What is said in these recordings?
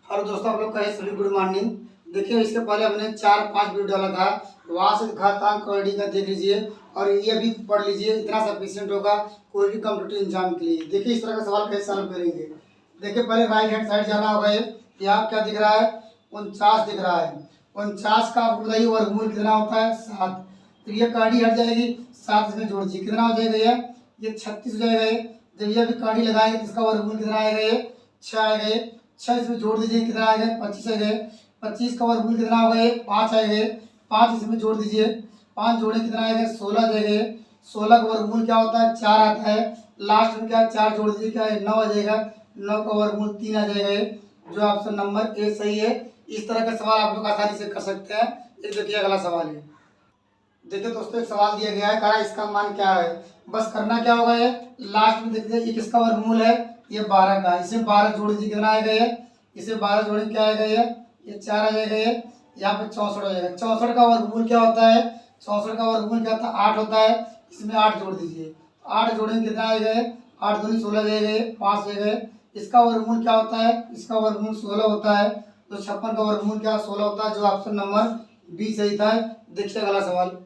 Hello दोस्तों, आप लोग का सभी गुड मॉर्निंग। देखिए, इसके पहले हमने 4-5 वीडियो डाला था, वहाँ से घातांक कॉमेडी का देख लीजिए और ये भी पढ़ लीजिए, इतना सफिशिएंट होगा कोई भी कॉम्पिटिटिव एग्जाम के लिए। देखिए इस तरह का सवाल कैसे सॉल्व करेंगे। देखिए पहले राइट हैंड साइड जाना होगा। ये यहाँ क्या दिख रहा है? 49 दिख रहा है। 49 का आपको बताइए वर्गमूल कितना होता है? 7। तो ये कहानी हट जाएगी, 7 इसमें जोड़ दीजिए, कितना हो जाएगा? ये 36 हो जाएगा। ये जब ये भी कहानी लगाएंगे तो इसका वर्गमूल कितना आएगा? ये 6 आएगा। ये 6 इसमें जोड़ दीजिए, कितना आएगा? 25 आएगा। 25 का वर्गमूल कितना होगा? ये 5 आएगा। 5 इसमें जोड़ दीजिए, 5 जोड़े कितना आएगा? 16 आ जाएगा। 16 का वर्गमूल क्या होता है? 4 आता है। लास्ट में क्या 4 जोड़ दीजिए, क्या है? 9 आ जाएगा। 9 का वर्गमूल 3 आ जाएगा। जो ऑप्शन नंबर ए सही है। इस तरह का सवाल आप लोग आसानी से कर सकते हैं। एक देखिए अगला सवाल है। देखिए दोस्तों, एक सवाल दिया गया है, कहा इसका मान क्या है। बस करना क्या होगा? ये लास्ट में देखते हैं ये किसका वर्गमूल है? ये 12 का। इसे 12 जोड़ दीजिए, कितना आएगा? ये इसे 12 जोड़े क्या आएगा? ये 4 आ जाएगा। ये यहाँ पे 64 हो जाएगा। 64 का वर्गमूल क्या होता है? 64 का वर्गमूल क्या होता है? 8 होता है। इसमें 8 जोड़ दीजिए, 8 जोड़ेंगे कितना आएगा? 8 दूनी 16 जाएगा, 5 जाएगा। इसका वर्गमूल क्या होता है? इसका वर्गमूल 16 होता है। तो 56 का वर्गमूल क्या 16 होता है। जो ऑप्शन नंबर बी सही था। देखिए अगला सवाल।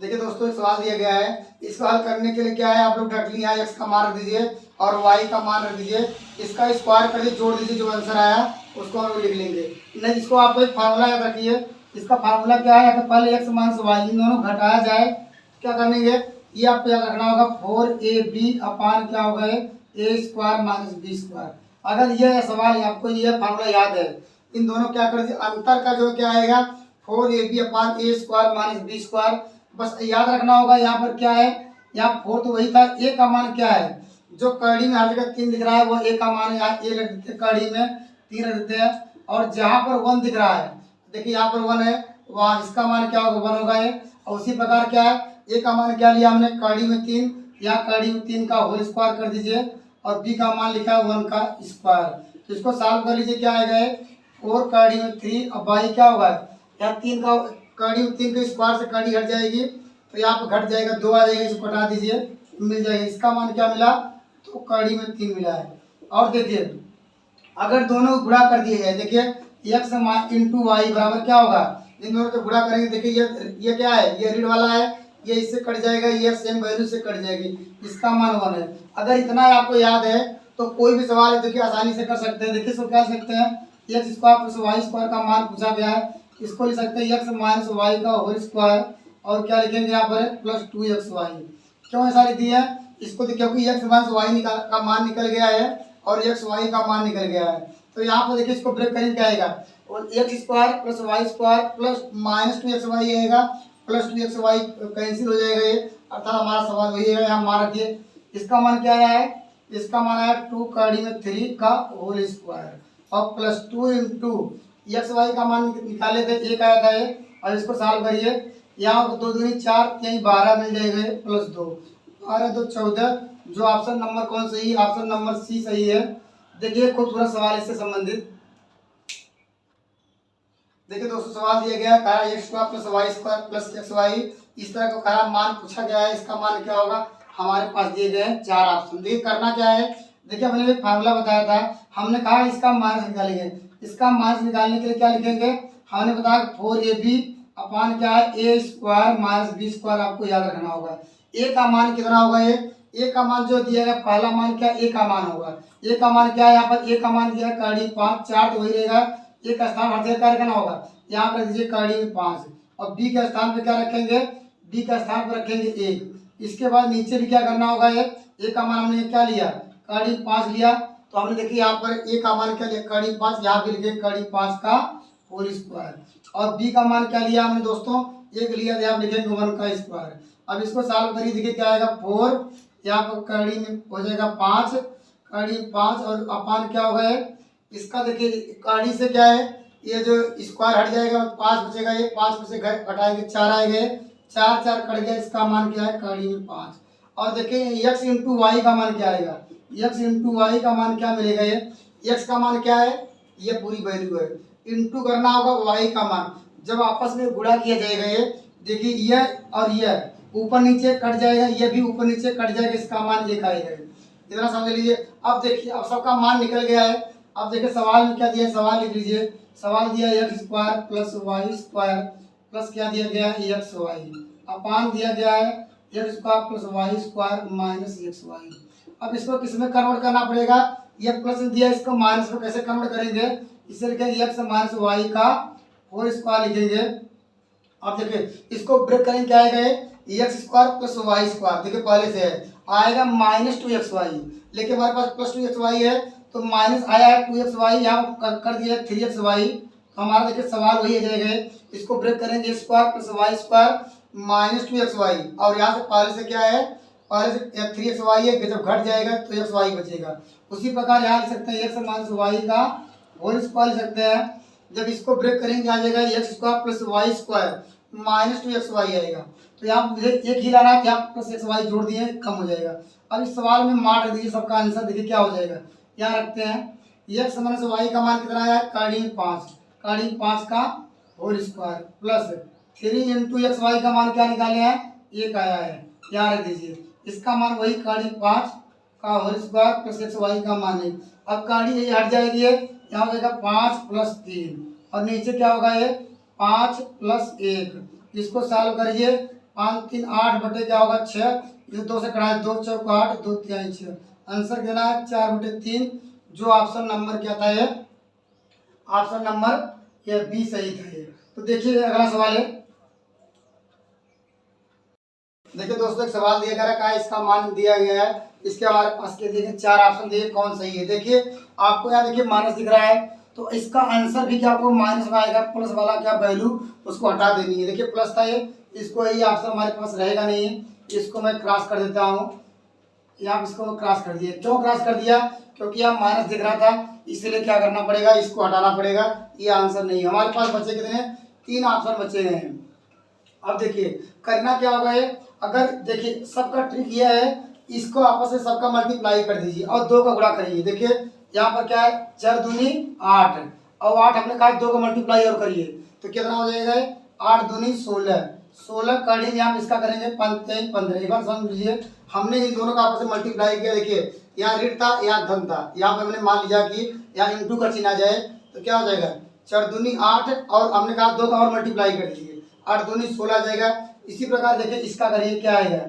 देखिए दोस्तों, एक सवाल दिया गया है। इसको हल करने के लिए क्या है, आप लोग डायरेक्टली यहाँ एक्स का मान रख दीजिए और वाई का मान रख दीजिए। इसका स्क्वायर करके जोड़ दीजिए, जो आंसर आया उसको हम लोग लिख लेंगे। नहीं, इसको आप एक फार्मूला याद रखिए। इसका फार्मूला क्या है? अगर पहले एक्स मान से वाई इन दोनों घटाया जाए क्या करेंगे? ये आपको याद रखना होगा, 4ab अपान क्या होगा? ए स्क्वायर माइनस बी स्क्वायर। अगर ये सवाल है, आपको ये फार्मूला याद है, इन दोनों क्या कर दीजिए, अंतर का जो क्या आएगा? 4ab अपान ए स्क्वायर माइनस बी स्क्वायर। बस याद रखना होगा यहाँ पर क्या है, यहाँ 4 तो वही था। ए का मान क्या है? जो कड़ी में हर जगह 3 दिख रहा है वो ए का मान है। यहाँ ए रख देते हैं, कड़ी में 3 रख देते हैं। और जहाँ पर 1 दिख रहा है, देखिए यहाँ पर 1 है, वहाँ इसका मान क्या होगा? 1 होगा ये। और उसी प्रकार क्या है, ए का मान क्या लिया हमने? कड़ी में 3, यहाँ कड़ी में 3 का होल स्क्वायर कर दीजिए और बी का मान लिखा है 1 का स्क्वायर। तो इसको सॉल्व कर लीजिए, क्या आएगा? 4 कड़ी में 3 और बाई क्या होगा? यहाँ 3 का कड़ी में 3 के स्क्वायर से कड़ी हट जाएगी, तो यहाँ पर घट जाएगा, 2 आ जाएगा, इसको हटा दीजिए, मिल जाएगा। इसका मान क्या मिला? तो कड़ी में 3 मिला है। और देखिए अगर दोनों को गुणा कर दिए जाए, देखिए एक्स इंटू वाई बराबर क्या होगा? इन दोनों को गुणा करेंगे, देखिए ये क्या है? ये रीड वाला है, ये इससे कट जाएगा, ये सेम वैल्यू से कट जाएगी। इसका मान 1 है। अगर इतना आपको याद है तो कोई भी सवाल है देखिए आसानी से कर सकते हैं। देखिए इसको क्या लिख सकते हैं? X square plus y square का मान पूछा गया है, इसको लिख सकते हैं एक्स माइनस वाई का होल स्क्वायर। और क्या लिखेंगे यहाँ पर? Plus 2xy। क्यों ऐसा लिख दिया है? इसको क्योंकि एक्स माइनस वाई का मान निकल गया है और एक्स वाई का मान निकल गया है। तो यहाँ पर देखिए इसको ब्रेक करेंगे, क्या आएगा? और x square plus y square plus minus 2xy आएगा, प्लस 2xy कैंसिल हो जाएगा ये, अर्थात हमारा सवाल वही है। यहाँ मान रखिए, इसका मान क्या आया है? इसका मान आया 2 कड़ी में 3 का होल स्क्वायर और प्लस 2 इंटू एक्स वाई का मान निकाले थे, 1 आया था ये। और इसको सॉल्व करिए, यहाँ 2 दूनी 4, यहीं 12 मिल जाएगा, प्लस 2 12 2 14। जो ऑप्शन नंबर कौन सही? ऑप्शन नंबर सी सही है। देखिए खूबसूरत सवाल इससे संबंधित। देखिए दोस्तों, सवाल दिया गया, कहा x square plus y square plus x y, इस तरह का कहा मान पूछा गया है। इसका मान क्या होगा? हमारे पास दिए गए हैं 4 ऑप्शन। देखिए करना क्या है, देखिए हमने एक फार्मूला बताया था, हमने कहा इसका माइनस निकालेंगे। इसका माइनस निकालने के लिए क्या लिखेंगे? हमने बताया 4ab अपान क्या है? ए स्क्वायर माइनस बी स्क्वायर। आपको याद रखना होगा ए का मान कितना होगा? ये ए का मान जो दिया गया, पहला मान क्या? ए का मान होगा। ए का मान क्या है? यहाँ पर ए का मान दिया है कड़ी 5, 4 तो वही रहेगा। ए का स्थान हर जगह क्या रखना होगा? यहाँ पर दीजिए कड़ी में 5 और बी के स्थान पे क्या रखेंगे? बी का स्थान पर रखेंगे 1। इसके बाद नीचे भी क्या करना होगा? ये ए का मान हमने क्या लिया? कड़ी 5 लिया, तो हमने देखिए यहाँ पर ए का मान क्या लिया? कड़ी 5, यहाँ पे लिखे कड़ी 5 का होल स्क्वायर। और बी का मान क्या लिया हमने दोस्तों? 1 लिया, तो यहाँ लिखेंगे 1 का स्क्वायर। अब इसको सॉल्व करिए, देखिए क्या आएगा? 4, यहाँ पर कड़ी में हो जाएगा 5, कड़ी 5 और अपान क्या होगा? इसका देखिए कड़ी से क्या है, ये जो स्क्वायर हट जाएगा, 5 बचेगा, ये 5 में से घटाएंगे 4 आएंगे, 4 4 कट गया। इसका मान क्या है? कड़ी में 5। और देखिए एक्स इंटू वाई का मान क्या आएगा? एक्स इंटू वाई का मान क्या मिलेगा? ये एक्स का मान क्या है? ये पूरी वैल्यू है, इंटू करना होगा वाई का मान। जब आपस में गुणा किया जाएगा, ये देखिए ये और ये ऊपर नीचे कट जाएगा, ये भी ऊपर नीचे कट जाएगा, इसका मान 1 आएगा। इतना समझ लीजिए। अब देखिए अब सबका मान निकल गया है। अब देखिए सवाल में क्या दिया है, सवाल लिख लीजिए। सवाल दिया x square plus y square plus क्या दिया गया है एक्स वाई, अपान दिया गया है x square plus y square minus x y. अब इसको किस में कन्वर्ट करना पड़ेगा, ये प्लस दिया है इसको माइनस में कैसे कन्वर्ट करेंगे, इसे लिखेंगे एक्स माइनस वाई का होल स्क्वायर लिखेंगे। अब देखिए इसको ब्रेक करेंगे क्या आएगा, ये x square plus y square, देखिए पहले से है आएगा माइनस 2xy, लेकिन हमारे पास प्लस 2xy है तो माइनस आया है 2xy, यहाँ कर दिया 3xy, तो हमारा देखिए सवाल वही आ जाएगा। इसको ब्रेक करेंगे square plus y square minus 2xy, और यहाँ से पहले से क्या है, पहले से 3xy है, जब घट जाएगा तो xy बचेगा। उसी प्रकार यहाँ लिख सकते हैं एक्स माइनस वाई का होल स्क्वायर लिख सकते हैं। जब इसको ब्रेक करेंगे आ जाएगा x square plus y square minus 2xy आएगा। तो यहाँ मुझे एक ही लाना है, यहाँ प्लस xy जोड़ दिए कम हो जाएगा। अब इस सवाल में मान रख दीजिए, सबका आंसर देखिए क्या हो जाएगा। यहाँ रखते हैं एक्स माइनस वाई का मान कितना आया, काड़ी 5 का whole square plus 3 into x y का मान क्या निकाले हैं, 1 आया है, यहाँ रख दीजिए। इसका मान वही काड़ी 5 का whole square plus x y का मान है। अब काड़ी ये हट जाएगी, यहाँ हो जाएगा 5 प्लस 3 और नीचे क्या होगा ये 5 प्लस 1, इसको सॉल्व करिए 5 3 8 बटे क्या होगा 6, इसे 2 से कटाए 2 चौक 8 2 3 6, आंसर देना है 4 बटे 3, जो ऑप्शन नंबर क्या था ये, ऑप्शन नंबर ये बी सही था ये। तो देखिए अगला सवाल है, देखिए दोस्तों एक सवाल दिया गया है, इसका मान दिया गया है, इसके हमारे पास के देखिए 4 ऑप्शन दिए, कौन सही है। देखिए आपको यहाँ देखिए माइनस दिख रहा है, तो इसका आंसर भी क्या आपको माइनस में आएगा, प्लस वाला क्या वैल्यू उसको हटा देनी है। देखिए प्लस था ये, इसको यही ऑप्शन हमारे पास रहेगा नहीं है, इसको मैं क्रॉस कर देता हूँ। यहाँ इसको मैं क्रॉस कर दिया, क्यों क्रॉस कर दिया, क्योंकि यहाँ माइनस दिख रहा था, इसलिए क्या करना पड़ेगा, इसको हटाना पड़ेगा, ये आंसर नहीं है। हमारे पास बचे कितने, 3 ऑप्शन बचे हैं। अब देखिए करना क्या होगा, ये अगर देखिए सबका ट्रिक ये है, इसको आपस में सबका मल्टीप्लाई कर दीजिए और 2 का गुणा करिए। देखिए यहाँ पर क्या है 4 दूनी 8 और 8 हमने कहा 2 का मल्टीप्लाई और करिए तो कितना हो जाएगा, 8 दूनी 16 कड़ी यहाँ इसका करेंगे 5 3 15। एक बार समझ लीजिए, हमने इन दोनों का आपस में मल्टीप्लाई किया। देखिए यहाँ ऋण था यहाँ धन था, यहाँ पर हमने मान लिया कि यहाँ इंटू का चिन्ह आ जाए तो क्या हो जाएगा 4 दूनी 8 और हमने कहा 2 का और मल्टीप्लाई कर दीजिए, 8 दूनी 16 आ जाएगा। इसी प्रकार देखिए इसका करिए क्या आएगा,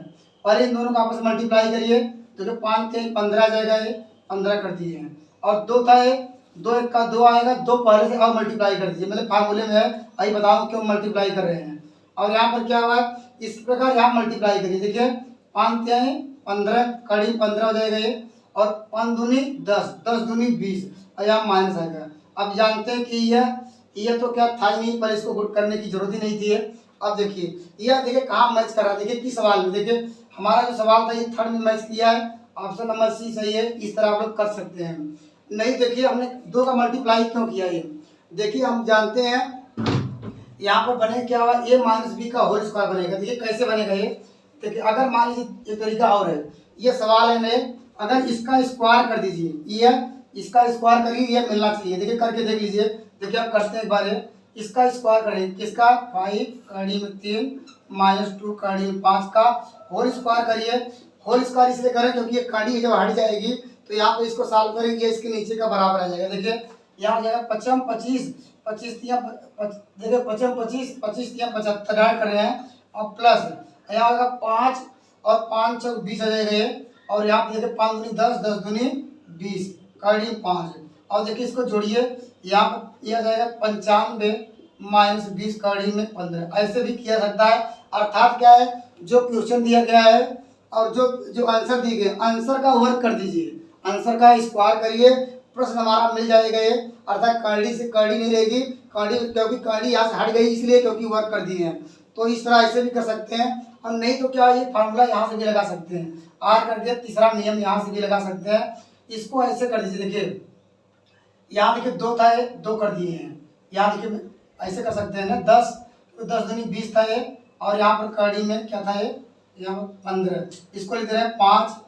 और इन दोनों का आपस में मल्टीप्लाई करिए तो 5 3 15 आ जाएगा, ये 15 कर दिए हैं। और 2 था ये, 2 1 का 2 आएगा, 2 पहले से और मल्टीप्लाई कर दीजिए, मतलब फार्मूले में है, अभी बताऊँ क्यों मल्टीप्लाई कर रहे हैं। और यहाँ पर क्या हुआ, इस प्रकार यहाँ मल्टीप्लाई करिए। देखिए 5 3 15 कड़ी 15 हो जाएगा ये, और 5 दूनी 10 10 दूनी 20 और यहाँ माइनस आएगा। अब जानते हैं कि यह तो क्या था ही नहीं, पर इसको गुड करने की जरूरत ही नहीं थी। अब देखिए यह देखिए कहाँ मैच कर रहा है, देखिए किस सवाल में, देखिए हमारा जो सवाल था ये थर्ड में मैच किया है, ऑप्शन नंबर सी सही है। इस तरह आप लोग कर सकते हैं। नहीं देखिए हमने 2 का मल्टीप्लाई क्यों किया, ये देखिए हम जानते हैं यहाँ पर बने क्या हुआ, ए माइनस बी का होल स्क्वायर बनेगा। देखिए कैसे बनेगा ये, देखिए अगर मान लीजिए एक तरीका और है, ये सवाल है नहीं, अगर इसका स्क्वायर कर दीजिए, ये इसका स्क्वायर करिए, ये मिलना चाहिए। देखिए करके देख लीजिए, देखिए आप करते हैं एक बार, इसका स्क्वायर करेंगे, किसका 5 कड़ी में 3 माइनस 2 कड़ी में 5 का होल स्क्वायर करिए। होल स्क्वायर इसलिए करें क्योंकि ये कड़ी जब हट जाएगी तो यहाँ पे इसको सॉल्व करेंगे, इसके नीचे का बराबर आ जाएगा। देखिए यहाँ हो जाएगा 55 25 25 देखिए 55 25 25 75 ऐड कर रहे हैं, और प्लस यहाँ होगा 5 और 5 चौक 20 आ जाएगा ये, और यहाँ पे देखिए 5 दूनी 10 10 दूनी 20 कड़ी 5, और देखिए इसको जोड़िए, यहाँ पर यह आ जाएगा 95 माइनस 20 कड़ी में 15। ऐसे भी किया सकता है। अर्थात क्या है, जो क्वेश्चन दिया गया है और जो आंसर दिए गए, आंसर का वर्क कर दीजिए, आंसर का स्क्वायर करिए, प्रश्न हमारा मिल जाएगा ये। अर्थात कड़ी से कड़ी नहीं रहेगी, कड़ी क्योंकि कड़ी यहाँ से हट गई इसलिए क्योंकि वर्क कर दिए हैं। तो इस तरह ऐसे भी कर सकते हैं, और नहीं तो क्या ये फार्मूला यहाँ से भी लगा सकते हैं, आर कर दिया, तीसरा नियम यहाँ से भी लगा सकते हैं। इसको ऐसे कर दीजिए, देखिए यहाँ देखिए 2 था ये 2 कर दिए हैं, यहाँ देखिए ऐसे कर सकते हैं ना, 10 तो 10 दूनी 20 था ये, और यहाँ पर कड़ी में क्या था ये, यहाँ पर 15, इसको लिख रहे हैं 5,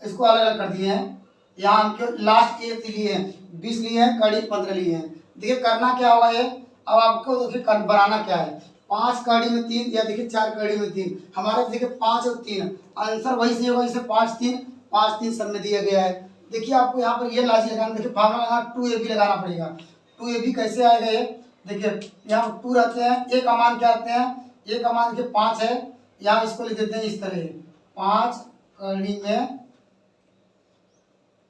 इसको अलग अलग कर दिए हैं। यहाँ हम लास्ट एक लिए हैं 20 लिए हैं, कड़ी 15 लिए हैं। देखिए करना क्या होगा ये, अब आपको देखिए बनाना क्या है, 5 कड़ी में 3 या देखिए 4 कड़ी में 3, हमारे देखिए 5 और 3, आंसर वही से होगा, जैसे 5 3 5 3 सब में दिया गया है। देखिए आपको यहाँ पर ये लाजी लगाना, देखिए फार्मूला लगाना 2ab लगाना पड़ेगा। 2ab कैसे आएगा ये, देखिए यहाँ 2 रहते हैं, ए का मान क्या आते हैं, ए का मान देखिए 5 है, यहाँ इसको लिख देते हैं इस तरह 5 कड़ी में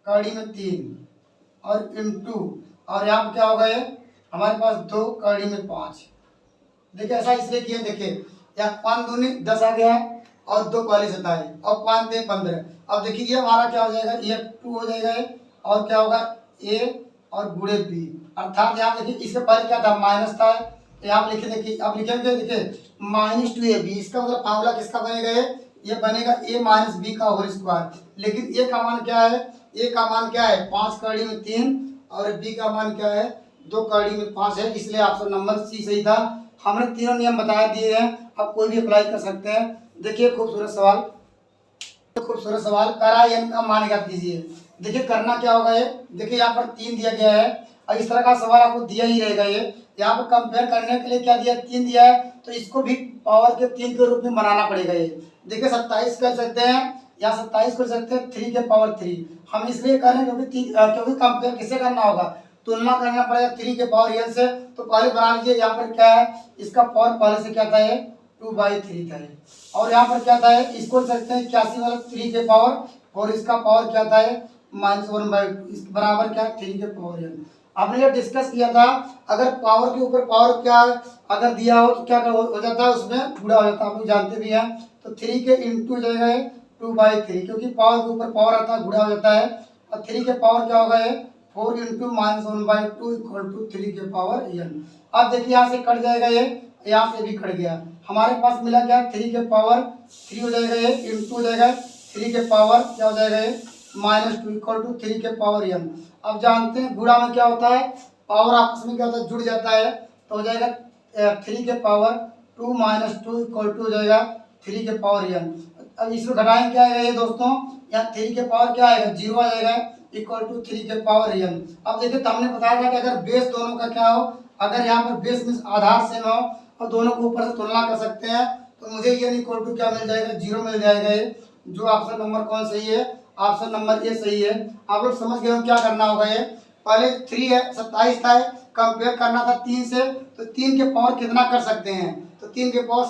3 और इंटू, और यहाँ पर क्या होगा ये हमारे पास 2 कड़ी में 5। देखिए ऐसा इसलिए किया, देखिए यहाँ 5 दूनी 10 आ गया और 2 पहले से था और 5 दे 15। अब देखिए ये हमारा क्या हो जाएगा, ये 2 हो जाएगा ये, और क्या होगा ए और गुणे बी, अर्थात यहाँ देखिए इसके पहले क्या था माइनस था, यहाँ लिखे देखिए, अब लिखेंगे देखिए -2ab, इसका मतलब फार्मूला किसका बनेगा ये बनेगा a माइनस बी का होल स्क्वायर। लेकिन ए का मान क्या है, ए का मान क्या है 5 कड़ी में 3 और बी का मान क्या है 2 कड़ी में 5 है, इसलिए ऑप्शन नंबर सी सही था। हमने तीनों नियम बता दिए हैं, अब कोई भी अप्लाई कर सकते हैं। देखिए खूबसूरत सवाल, खूबसूरत सवाल, करा एन का मान ज्ञात कीजिए। देखिए करना क्या होगा ये, देखिए यहाँ पर 3 दिया गया है और इस तरह का सवाल आपको दिया ही रहेगा। ये यहाँ पर कंपेयर करने के लिए क्या दिया 3 दिया है, तो इसको भी पावर के 3 के रूप में बनाना पड़ेगा। ये देखिए 27 कर सकते हैं या 27 कर सकते हैं 3 के पावर 3। हम इसलिए कर रहे हैं क्योंकि कंपेयर किससे करना होगा, तुलना करना पड़ेगा 3 के पावर n से। तो पहले बना लीजिए, यहाँ पर क्या है इसका पावर पहले से क्या था ये 2/3 था ये, और यहाँ पर क्या था इसको लिख सकते हैं 81 मतलब 3 के पावर, और इसका पावर क्या था -1/2, इस बराबर क्या है 3 के पावर n। आपने ये डिस्कस किया था, अगर पावर के ऊपर पावर क्या अगर दिया हो तो क्या हो जाता है, उसमें गुणा हो जाता है, आप लोग जानते भी हैं। तो 3 के इंटू जाएगा 2/3, क्योंकि पावर के ऊपर पावर आता है गुणा हो जाता है, और 3 के पावर क्या होगा 4 इंटू -1/2 इक्वल टू 3 के पावर n। अब देखिए यहाँ से कट जाएगा ये, यहाँ से भी कट गया, हमारे पास मिला क्या 3 के पावर 3 हो जाएगा ये, इंटू हो जाएगा 3 के पावर क्या हो जाएगा ये -2 इक्वल टू 3 के पावर n। अब जानते हैं गुणा में क्या होता है, पावर आपस में क्या होता है जुड़ जाता है, तो हो जाएगा 3 के पावर 2 -2 इक्वल टू हो जाएगा 3 के पावर n। अब इसमें घटाएंगे क्या आएगा ये दोस्तों, यहाँ 3 के पावर क्या आएगा 0 आ जाएगा इक्वल टू 3 के पावर n। अब देखिए तो हमने बताया था कि अगर बेस दोनों का क्या हो, अगर यहाँ पर बेस में आधार सेम हो और दोनों को ऊपर से तुलना कर सकते हैं, तो मुझे ये इक्वल टू क्या मिल जाएगा 0 मिल जाएगा ये, जो ऑप्शन नंबर कौन सही है, ऑप्शन नंबर ए सही है। आप लोग समझ गए हो क्या करना होगा। ये पहले 3 है 27 था, कंपेयर करना था 3 से, तो 3 के पावर कितना कर सकते हैं, तो 3 के पावर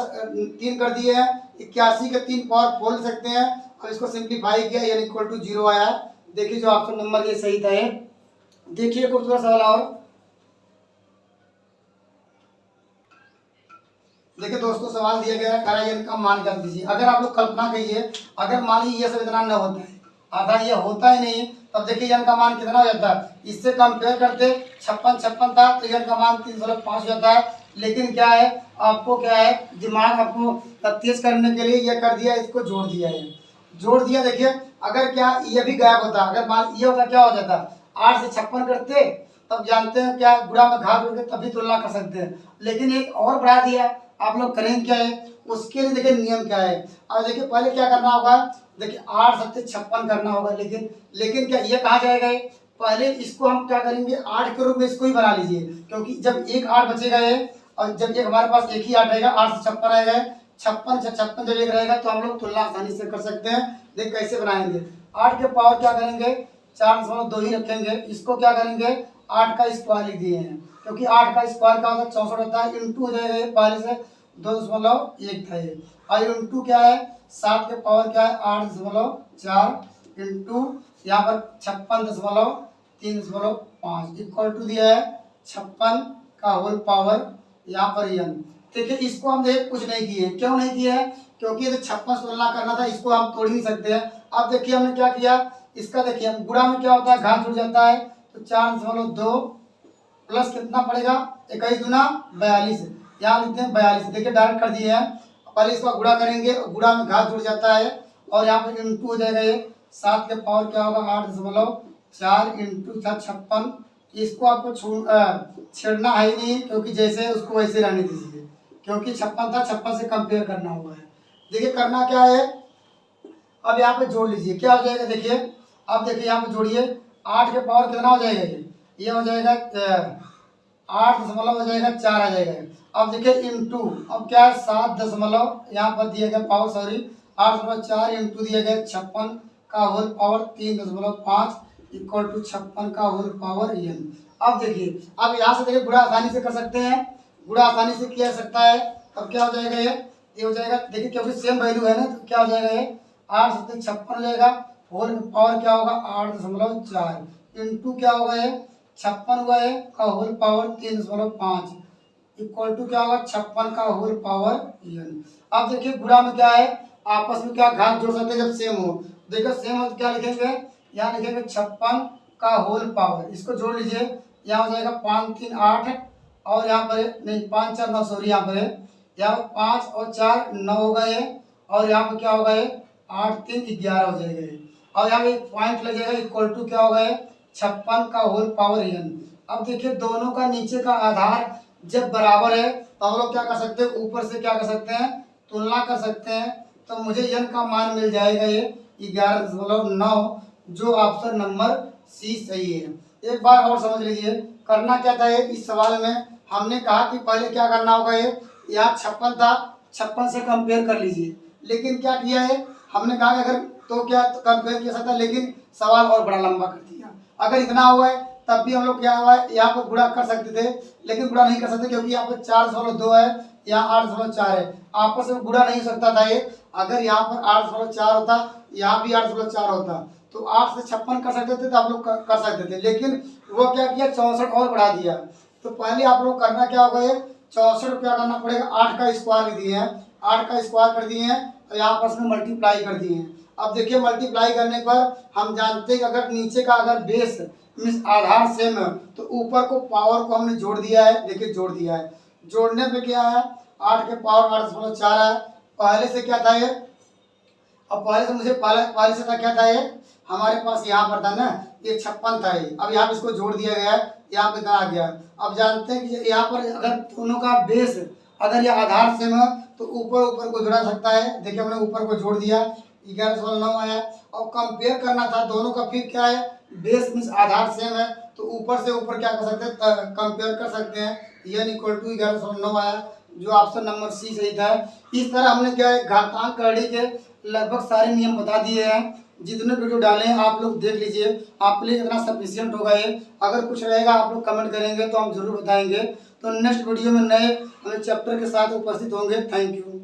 3 कर दिए हैं, 81 के 3 पावर खोल सकते हैं। अब इसको सिंप्लीफाई किया यानी इक्वल टू 0 आया। देखिए जो ऑप्शन नंबर ये सही था ये। देखिए खूबसूरत सवाल और देखिए दोस्तों, सवाल दिया गया है करा n का मान कर दीजिए। अगर आप लोग कल्पना कीजिए, अगर मान लीजिए ये सब इतना न होता है, आधा ये होता ही नहीं, तब देखिए n का मान कितना हो जाता है, इससे कंपेयर करते 56 था तो n का मान 3.5 हो जाता है। लेकिन क्या है आपको क्या है दिमाग आपको तेज करने के लिए ये कर दिया, इसको जोड़ दिया है, जोड़ दिया। देखिए अगर क्या ये भी गायब होता, अगर मान ये होता क्या हो जाता 8 से 56 करते, तब जानते हैं क्या गुणा में घात करके तभी तुलना कर सकते हैं। लेकिन एक और बढ़ा दिया, आप लोग करेंगे क्या है उसके लिए देखिए नियम क्या है। अब देखिए पहले क्या करना होगा, देखिए 8 7 56 करना होगा, लेकिन क्या ये कहा जाएगा पहले इसको हम क्या करेंगे 8 के रूप में इसको ही बना लीजिए, क्योंकि जब एक 8 बचेगा ये, और जब एक हमारे पास एक ही 8 रहेगा 8 से 56 आएगा, 56 से 56 जब एक रहेगा तो हम लोग तुलना आसानी से कर सकते हैं। देख कैसे बनाएंगे, 8 के पावर क्या करेंगे 4.2 ही रखेंगे, इसको क्या करेंगे 8 का स्क्वायर लिख दिए हैं, क्योंकि 8 का स्क्वायर क्या होता है 64 होता है, इंटू हो जाएगा पहले से 2.1 था ये, और इंटू क्या है 7 के पावर क्या है 8.4 इंटू यहाँ पर 56.3.5 इक्वल टू दिया है 56 का होल पावर यहाँ पर n। देखिए इसको हम देख कुछ नहीं किए, क्यों नहीं किए हैं, क्योंकि ये 56 तुलना करना था, इसको हम तोड़ नहीं सकते हैं। अब देखिए हमने क्या किया, इसका देखिए हम गुणा में क्या होता है घात जुड़ जाता है, तो 4.2 प्लस कितना पड़ेगा 21 दूना 42, यहाँ लिखते हैं 42। देखिए डायरेक्ट कर दिए हैं, पहले इसका गुणा करेंगे, गुणा में घात जुड़ जाता है, और यहाँ पे इंटू हो जाएगा ये 7 के पावर क्या होगा 8.4 इंटू 56। इसको आपको छेड़ना है ही नहीं, क्योंकि जैसे उसको वैसे रहने दीजिए, क्योंकि 56 था 56 से कंपेयर करना हुआ है। देखिए करना क्या है, अब यहाँ पे जोड़ लीजिए क्या हो जाएगा, देखिए अब देखिए यहाँ पे जोड़िए 8 के पावर कितना हो जाएगा ये हो जाएगा 8 हो जाएगा 4 आ जाएगा। अब देखिए इंटू, अब क्या है 7 यहाँ पर दिया गया पावर 8.4 इंटू दिया गया 56 का होल पावर 3.5 इक्वल टू 56 का होल पावर n। अब देखिए, अब यहाँ से देखिए गुणा आसानी से कर सकते हैं, गुणा आसानी से किया जा सकता है। अब क्या हो जाएगा, ये हो जाएगा, देखिए क्योंकि सेम वैल्यू है ना, तो क्या हो जाएगा, ये 8 सत्ते 56 हो जाएगा। होल पावर क्या होगा 8.4 इंटू क्या होगा, ये 56 हुआ है का होल पावर 3.5 इक्वल टू क्या होगा 56 का होल पावर n। अब देखिए गुणा में क्या है, आपस में क्या घात जोड़ सकते हैं जब सेम हो। देखो सेम हो तो क्या लिखेंगे, यहाँ लिखेंगे 56 का होल पावर, इसको जोड़ लीजिए, यहाँ हो जाएगा 5 3 8 और यहाँ पर नहीं 5 4 9, सॉरी यहाँ पर यहाँ 5 और 4 9 हो गए, और यहाँ पर क्या होगा, 8 3 11 हो जाएगा। और यहाँ पे एक पॉइंट लग जाएगा इक्वल टू क्या होगा, 56 का होल पावर n। अब देखिए दोनों का नीचे का आधार जब बराबर है तो हम लोग क्या कर सकते हैं, ऊपर से क्या कर सकते हैं, तुलना कर सकते हैं। तो मुझे n का मान मिल जाएगा ये 11.9, जो ऑप्शन नंबर सी सही है। एक बार और समझ लीजिए, करना क्या था इस सवाल में, हमने कहा कि पहले क्या करना होगा, ये यहाँ 56 था, 56 से कंपेयर कर लीजिए। लेकिन क्या किया है, हमने कहा कि अगर तो क्या कंपेयर किया सकता, लेकिन सवाल और बड़ा लंबा कर दिया। अगर इतना हुआ है तब भी हम लोग क्या हुआ है, यहाँ पर गुणा कर सकते थे, लेकिन गुणा नहीं कर सकते क्योंकि यहाँ पर 4.2 है, यहाँ 8.4 है, आपस में गुणा नहीं हो सकता था ये। अगर यहाँ पर 8.4 होता, यहाँ भी 8.4 होता, तो 8 से 56 कर सकते थे, तो आप लोग कर सकते थे। लेकिन वो क्या किया, 64 और बढ़ा दिया। तो पहले आप लोग करना क्या होगा, ये 64 क्या करना पड़ेगा, 8 का स्क्वायर कर दिए हैं, 8 का स्क्वायर कर दिए हैं, और यहाँ आपस में मल्टीप्लाई कर दिए हैं। अब देखिए मल्टीप्लाई करने पर हम जानते हैं कि अगर नीचे का अगर बेस मीन्स आधार सेम है तो ऊपर को पावर को हमने जोड़ दिया है। देखिए जोड़ दिया है, जोड़ने पे क्या है, 8 के पावर 8.4 है। पहले से क्या था ये, अब पहले से मुझे पहले से था क्या था, ये हमारे पास यहाँ पर था ना, ये 56 था ये। अब यहाँ पे इसको जोड़ दिया गया है, यहाँ पे कहा गया। अब जानते हैं कि यहाँ पर अगर दोनों का बेस अगर ये आधार सेम है तो ऊपर ऊपर को जोड़ा सकता है। देखिए हमने ऊपर को जोड़ दिया, 11.9 आया। और कंपेयर करना था दोनों का, फिर क्या है, बेस मीन्स आधार सेम है तो ऊपर से ऊपर क्या कर सकते हैं, कंपेयर कर सकते हैं। n इक्वल टू 11.9 आया, जो ऑप्शन नंबर सी सही था। इस तरह हमने क्या है, घातांक करने के लगभग सारे नियम बता दिए हैं। जितने वीडियो डाले हैं आप लोग देख लीजिए, आपके लिए इतना सफिशियंट होगा ये। अगर कुछ रहेगा आप लोग कमेंट करेंगे तो हम जरूर बताएंगे। तो नेक्स्ट वीडियो में नए चैप्टर के साथ उपस्थित होंगे। Thank you.